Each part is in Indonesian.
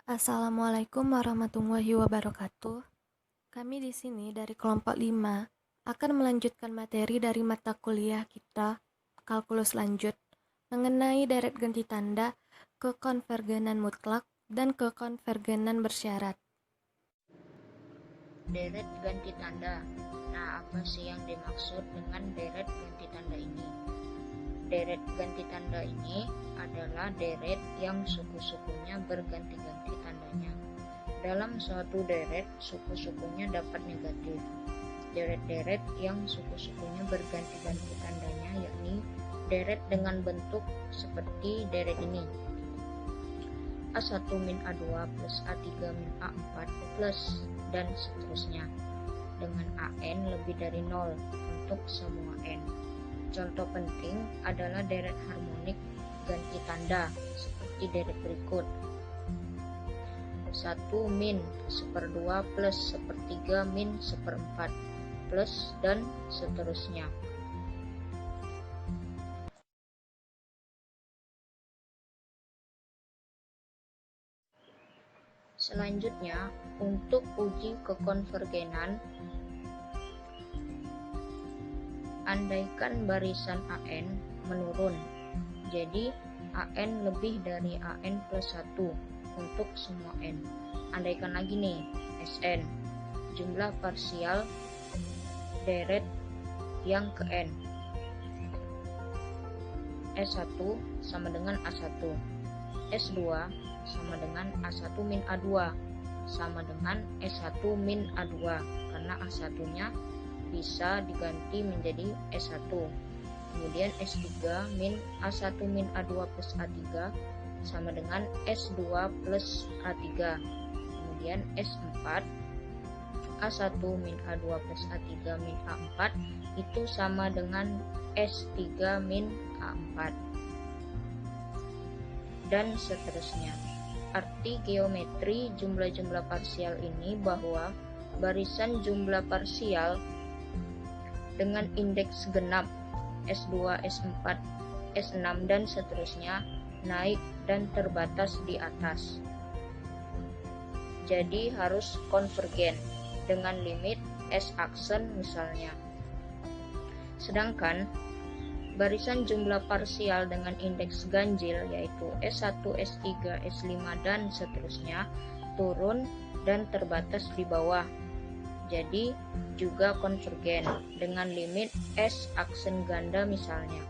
Assalamualaikum warahmatullahi wabarakatuh. Kami di sini dari kelompok 5 akan melanjutkan materi dari mata kuliah kita, kalkulus lanjut, mengenai deret ganti tanda, kekonvergenan mutlak, dan kekonvergenan bersyarat. Deret ganti tanda. Nah, apa sih yang dimaksud dengan deret ganti tanda ini? Deret ganti tanda ini adalah deret yang suku-sukunya berganti-ganti tandanya. Dalam suatu deret, suku-sukunya dapat negatif. Deret-deret yang suku-sukunya berganti-ganti tandanya yakni deret dengan bentuk seperti deret ini. A1 min A2 plus A3 min A4 plus dan seterusnya dengan AN lebih dari 0 untuk semua N. Contoh penting adalah deret harmonik ganti tanda seperti deret berikut. 1 min 1/2 plus 1/3 min 1/4 plus dan seterusnya. Selanjutnya, untuk uji kekonvergenan, andaikan barisan AN menurun, jadi AN lebih dari AN plus 1 untuk semua N. Andaikan lagi nih, SN, jumlah parsial deret yang ke N. S1 sama dengan A1, S2 sama dengan A1 min A2 sama dengan S1 min A2 karena A1-nya bisa diganti menjadi S1. Kemudian S3 min A1 min A2 plus A3 sama dengan S2 plus A3. Kemudian S4 A1 min A2 plus A3 min A4 itu sama dengan S3 min A4 dan seterusnya. Arti geometri jumlah-jumlah parsial ini bahwa barisan jumlah parsial dengan indeks genap S2, S4, S6 dan seterusnya naik dan terbatas di atas. Jadi harus konvergen dengan limit S aksen misalnya. Sedangkan barisan jumlah parsial dengan indeks ganjil yaitu S1, S3, S5 dan seterusnya turun dan terbatas di bawah. Jadi juga konvergen dengan limit S aksen ganda misalnya.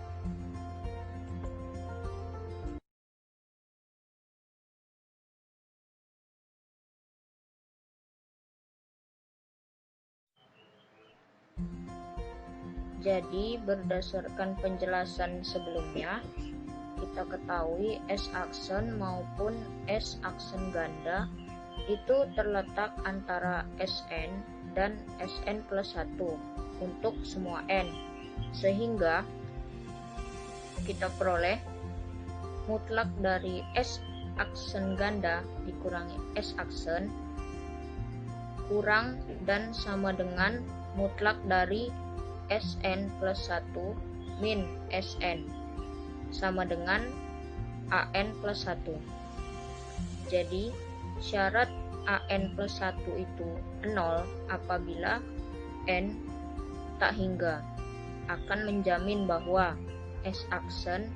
Jadi berdasarkan penjelasan sebelumnya, kita ketahui S aksen maupun S aksen ganda itu terletak antara Sn dan Sn plus 1 untuk semua N, sehingga kita peroleh mutlak dari S aksen ganda dikurangi S aksen kurang dan sama dengan mutlak dari Sn plus 1 min Sn sama dengan An plus 1. Jadi syarat An plus 1 itu 0 apabila N tak hingga akan menjamin bahwa S aksen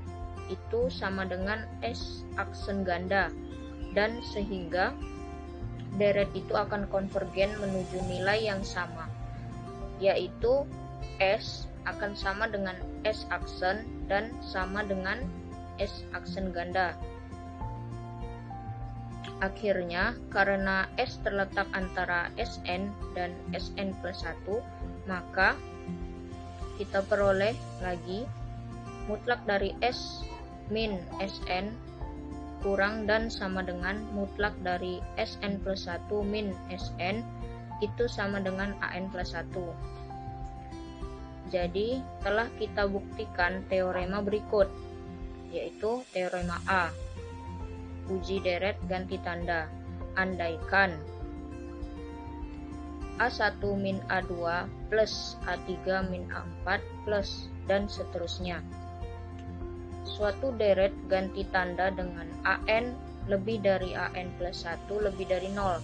itu sama dengan S aksen ganda dan sehingga deret itu akan konvergen menuju nilai yang sama, yaitu S akan sama dengan S aksen dan sama dengan S aksen ganda. Akhirnya, karena S terletak antara Sn dan Sn plus 1, maka kita peroleh lagi mutlak dari S min Sn kurang dan sama dengan mutlak dari Sn plus 1 min Sn itu sama dengan An plus 1. Jadi telah kita buktikan teorema berikut, yaitu teorema A, uji deret ganti tanda. Andaikan A1 min A2 plus A3 min A4 plus dan seterusnya. Suatu deret ganti tanda dengan An lebih dari AN plus 1 lebih dari 0.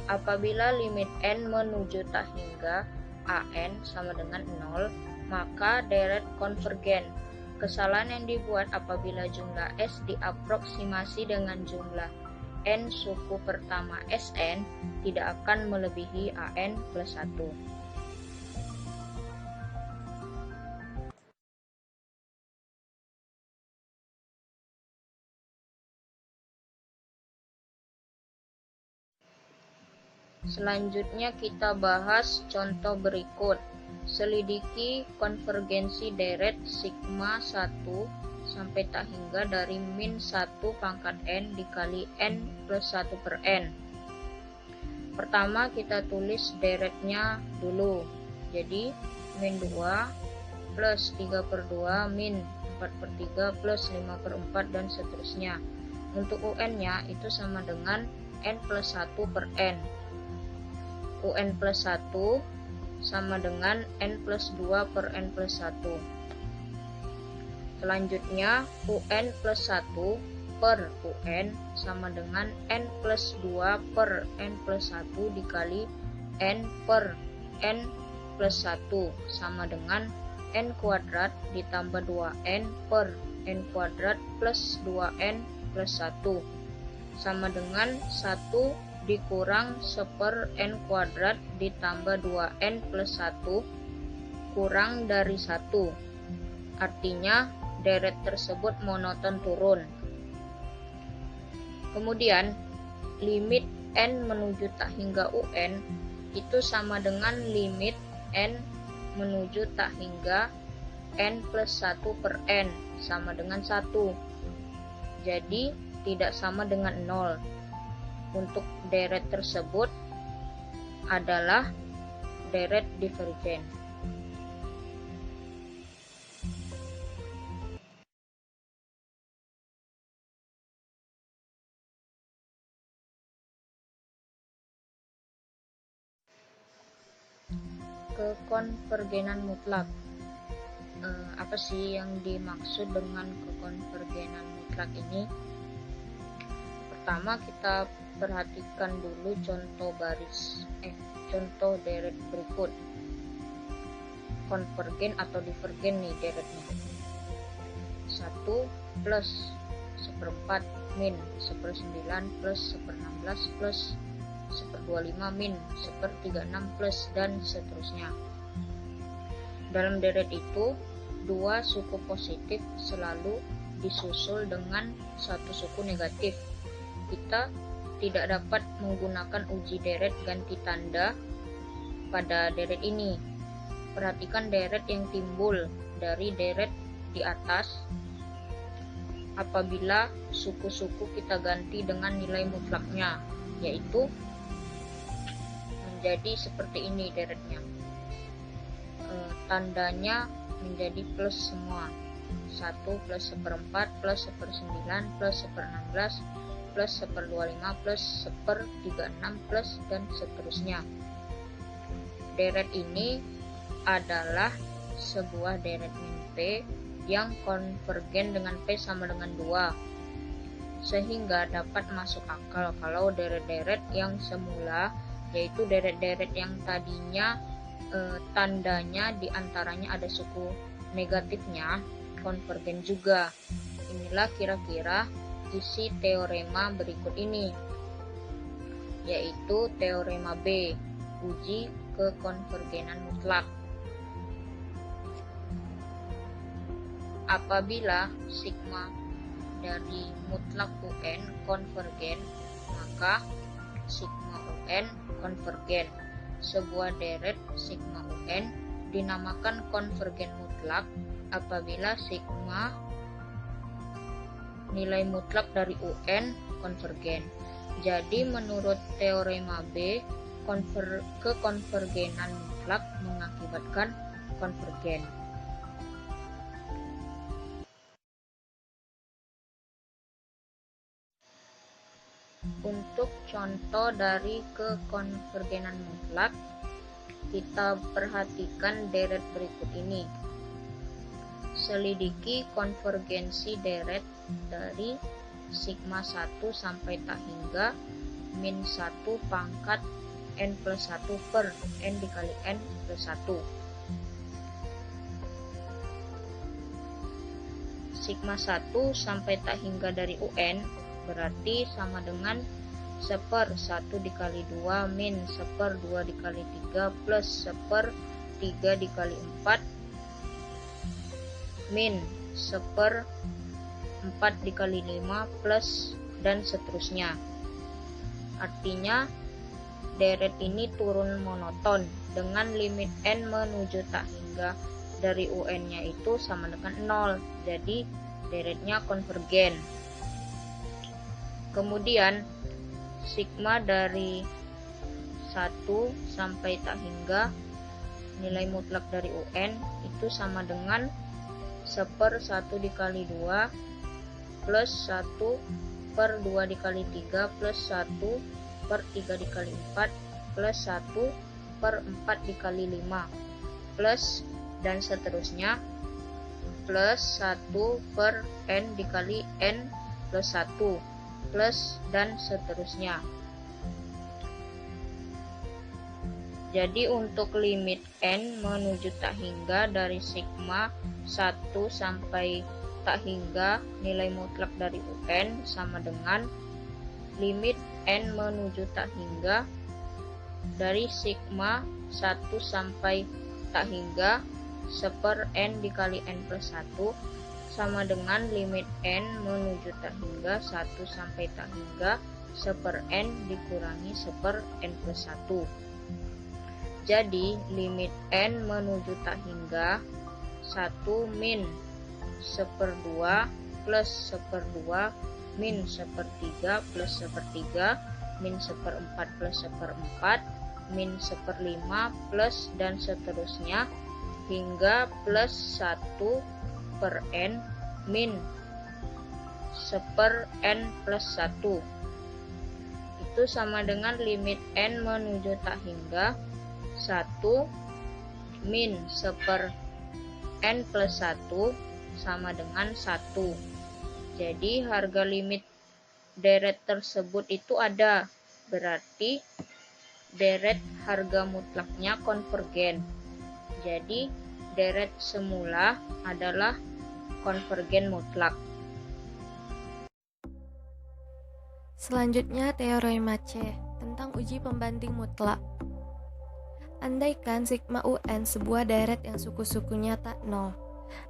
Apabila limit N menuju tak hingga AN sama dengan 0, maka deret konvergen. Kesalahan yang dibuat apabila jumlah S diaproksimasi dengan jumlah N suku pertama Sn tidak akan melebihi AN plus 1. Selanjutnya kita bahas contoh berikut. Selidiki konvergensi deret sigma 1 sampai tak hingga dari min 1 pangkat N dikali N plus 1 per N. Pertama kita tulis deretnya dulu. Jadi min 2 plus 3 per 2 min 4 per 3 plus 5 per 4 dan seterusnya. Untuk UN-nya itu sama dengan N plus 1 per N. UN plus 1 sama dengan N plus 2 per N plus 1. Selanjutnya UN plus 1 per UN sama dengan N plus 2 per N plus 1 dikali N per N plus 1 sama dengan N kuadrat ditambah 2N per N kuadrat plus 2N plus 1 sama dengan 1 dikurang 1 N kuadrat ditambah 2N plus 1 kurang dari 1. Artinya deret tersebut monoton turun. Kemudian limit N menuju tak hingga UN itu sama dengan limit N menuju tak hingga N plus 1 per N sama dengan 1. Jadi tidak sama dengan 0. Untuk deret tersebut adalah deret divergen. Kekonvergenan mutlak. Apa sih yang dimaksud dengan kekonvergenan mutlak ini? Pertama kita perhatikan dulu contoh deret berikut. Konvergen atau divergen nih deretnya. 1 plus 1/4 min 1/9 plus 1/16 plus 1/25 min 1/36 plus dan seterusnya. Dalam deret itu, dua suku positif selalu disusul dengan satu suku negatif. Kita tidak dapat menggunakan uji deret ganti tanda pada deret ini. Perhatikan deret yang timbul dari deret di atas apabila suku-suku kita ganti dengan nilai mutlaknya, yaitu menjadi seperti ini deretnya. Tandanya menjadi plus semua. 1 plus 1/4 plus 1/9 plus 1/16 plus 1/25 plus 1/36 plus dan seterusnya. Deret ini adalah sebuah deret min P yang konvergen dengan P sama dengan 2, sehingga dapat masuk akal kalau deret-deret yang semula, yaitu deret-deret yang tadinya tandanya diantaranya ada suku negatifnya, konvergen juga. Inilah kira-kira isi teorema berikut ini, yaitu teorema B, uji kekonvergenan mutlak. Apabila sigma dari mutlak UN konvergen, maka sigma UN konvergen. Sebuah deret sigma UN dinamakan konvergen mutlak apabila sigma nilai mutlak dari UN konvergen. Jadi menurut teorema B, kekonvergenan mutlak mengakibatkan konvergen. Untuk contoh dari kekonvergenan mutlak, kita perhatikan deret berikut ini. Selidiki konvergensi deret dari sigma 1 sampai tak hingga min 1 pangkat n plus 1 per n dikali n plus 1. Sigma 1 sampai tak hingga dari UN berarti sama dengan 1/1 dikali 2 min 1/2 dikali 3 plus 1/3 dikali 4 min 1/4 dikali 5 plus dan seterusnya. Artinya deret ini turun monoton dengan limit n menuju tak hingga dari UN-nya itu sama dengan 0. Jadi deretnya konvergen. Kemudian sigma dari 1 sampai tak hingga nilai mutlak dari UN itu sama dengan 1/1 dikali 2 plus 1/2 dikali 3 plus 1/3 dikali 4 plus 1/4 dikali 5 plus dan seterusnya plus 1 per n dikali n plus 1 plus dan seterusnya. Jadi untuk limit n menuju tak hingga dari sigma 1 sampai tak hingga nilai mutlak dari UN sama dengan limit n menuju tak hingga dari sigma 1 sampai tak hingga 1/n dikali n plus 1 sama dengan limit n menuju tak hingga 1 sampai tak hingga 1/n dikurangi 1/n plus 1. Jadi limit n menuju tak hingga 1 min 1/2 plus 1/2 min 1/3 plus 1/3 min 1/4 plus 1/4 min 1/5 plus dan seterusnya hingga plus 1/n min 1/n plus 1. Itu sama dengan limit n menuju tak hingga 1 min 1/n plus 1 sama dengan 1. Jadi harga limit deret tersebut itu ada, berarti deret harga mutlaknya konvergen. Jadi deret semula adalah konvergen mutlak. Selanjutnya teorema C tentang uji pembanding mutlak. Andaikan sigma UN sebuah deret yang suku-sukunya tak nol.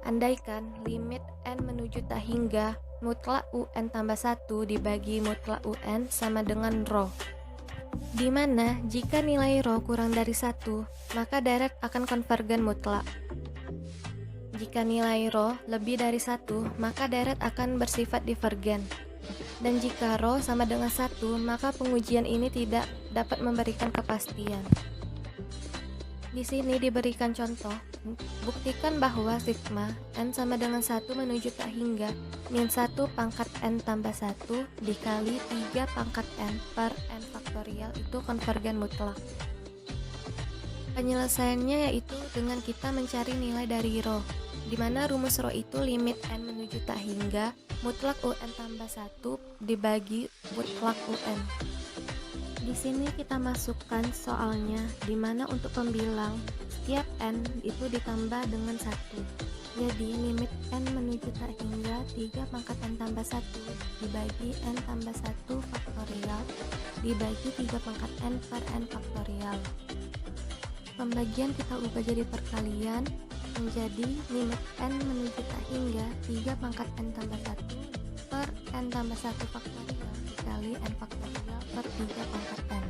Andaikan limit n menuju tak hingga mutlak UN tambah 1 dibagi mutlak UN sama dengan rho. Di mana jika nilai rho kurang dari 1, maka deret akan konvergen mutlak. Jika nilai rho lebih dari 1, maka deret akan bersifat divergen. Dan jika rho sama dengan 1, maka pengujian ini tidak dapat memberikan kepastian. Di sini diberikan contoh, buktikan bahwa sigma n sama dengan 1 menuju tak hingga min 1 pangkat n tambah 1 dikali 3 pangkat n per n faktorial itu konvergen mutlak. Penyelesaiannya yaitu dengan kita mencari nilai dari rho, di mana rumus rho itu limit n menuju tak hingga mutlak UN tambah 1 dibagi mutlak UN. Di sini kita masukkan soalnya, di mana untuk pembilang setiap n itu ditambah dengan 1. Jadi limit n menuju tak hingga 3 pangkat n tambah 1 dibagi n tambah 1 faktorial dibagi 3 pangkat n per n faktorial. Pembagian kita ubah jadi perkalian menjadi limit n menuju tak hingga 3 pangkat n tambah 1 per n tambah 1 faktorial dikali n faktorial per 3 pangkat n.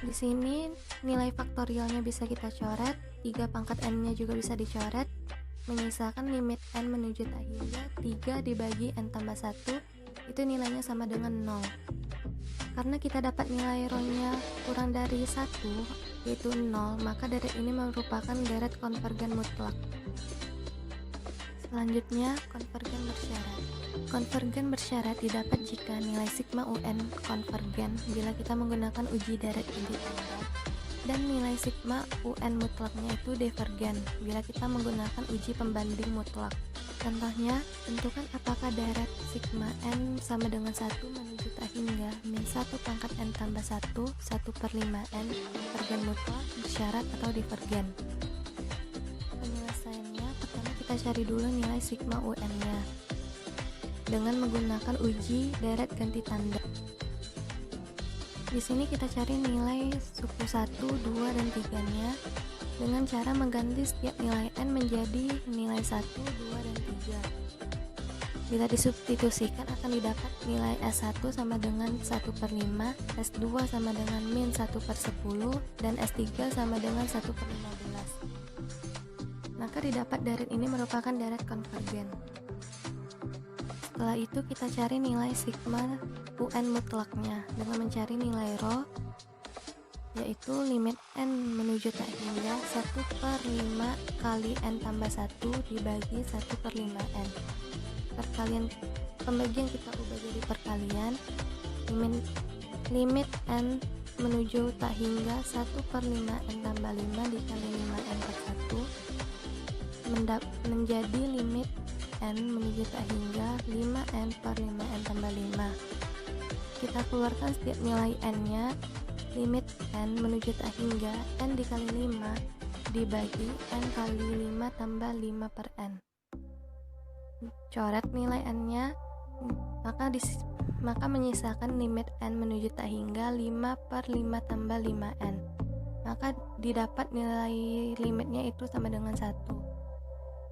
Di sini nilai faktorialnya bisa kita coret, 3 pangkat n-nya juga bisa dicoret, menyisakan limit n menuju tak hingga 3 dibagi n tambah 1 itu nilainya sama dengan 0. Karena kita dapat nilai rho-nya kurang dari 1 yaitu 0, maka deret ini merupakan deret konvergen mutlak. Selanjutnya, konvergen bersyarat. Konvergen bersyarat didapat jika nilai sigma UN konvergen bila kita menggunakan uji deret ganti tanda, dan nilai sigma UN mutlaknya itu divergen bila kita menggunakan uji pembanding mutlak. Contohnya, tentukan apakah deret sigma n sama dengan 1 menuju tak hingga min 1 pangkat n tambah 1, 1/5n, konvergen mutlak, bersyarat atau divergen. Penyelesaiannya, pertama kita cari dulu nilai sigma un-nya dengan menggunakan uji deret ganti tanda. Di sini kita cari nilai suku 1, 2, dan 3-nya dengan cara mengganti setiap nilai n menjadi nilai 1, 2, dan 3. Bila disubstitusikan akan didapat nilai S1 sama dengan 1/5, S2 sama dengan min 1/10, dan S3 sama dengan 1/15. Maka didapat deret ini merupakan deret konvergen. Setelah itu kita cari nilai sigma UN mutlaknya dengan mencari nilai rho, yaitu limit n menuju tak hingga 1/5 kali n tambah 1 dibagi 1/5n. Perkalian pembagian kita ubah jadi perkalian. Limit n menuju tak hingga 1/5n tambah 5 dikali 5n per 1 menjadi limit n menuju tak hingga 5n per 5n tambah 5. Kita keluarkan setiap nilai n-nya. Limit n menuju tak hingga n dikali 5 dibagi n kali 5 tambah 5 per n. Coret nilai n-nya, maka menyisakan limit n menuju tak hingga 5/5 tambah 5n. Maka didapat nilai limitnya itu sama dengan 1.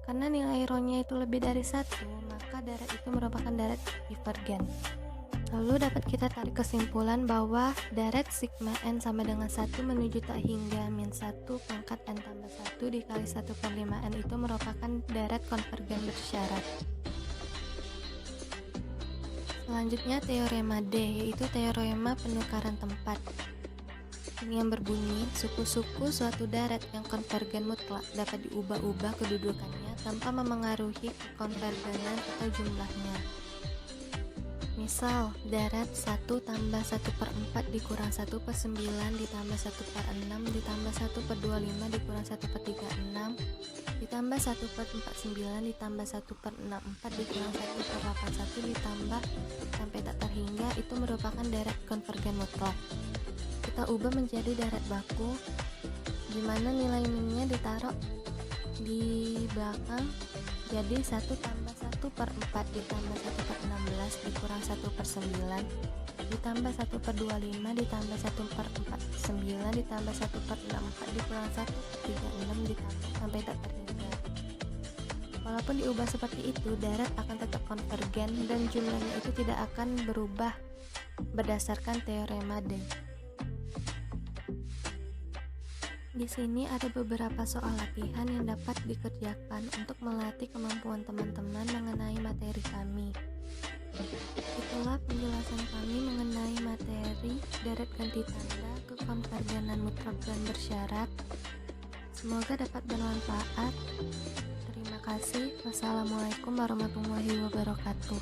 Karena nilai rho-nya itu lebih dari 1, maka deret itu merupakan deret divergen. Lalu dapat kita tarik kesimpulan bahwa deret sigma n sama dengan 1 menuju tak hingga min 1 pangkat n tambah 1 dikali 1/5n itu merupakan deret konvergen bersyarat. Selanjutnya teorema D, yaitu teorema penukaran tempat. Ini yang berbunyi, suku-suku suatu deret yang konvergen mutlak dapat diubah-ubah kedudukannya tanpa memengaruhi konvergenan atau jumlahnya. Misal, deret 1 tambah 1/4 dikurang 1/9 ditambah 1/6 ditambah 1/25 dikurang 1/36 ditambah 1/49 ditambah 1/64 dikurang 1/81 ditambah sampai tak terhingga itu merupakan deret konvergen mutlak. Kita ubah menjadi deret baku, di mana nilai minnya ditaruh di belakang, jadi 1 tambah 1/4 ditambah 1/16 dikurang 1/9 ditambah 1/25 ditambah 1/49 ditambah 1/64 dikurang 1/36 ditambah sampai tak terhingga. Walaupun diubah seperti itu, deret akan tetap konvergen dan jumlahnya itu tidak akan berubah berdasarkan teorema D. Di sini ada beberapa soal latihan yang dapat dikerjakan untuk melatih kemampuan teman-teman mengenai materi kami. Itulah penjelasan kami mengenai materi deret ganti tanda kekonvergenan mutlak dan bersyarat. Semoga dapat bermanfaat. Terima kasih. Wassalamualaikum warahmatullahi wabarakatuh.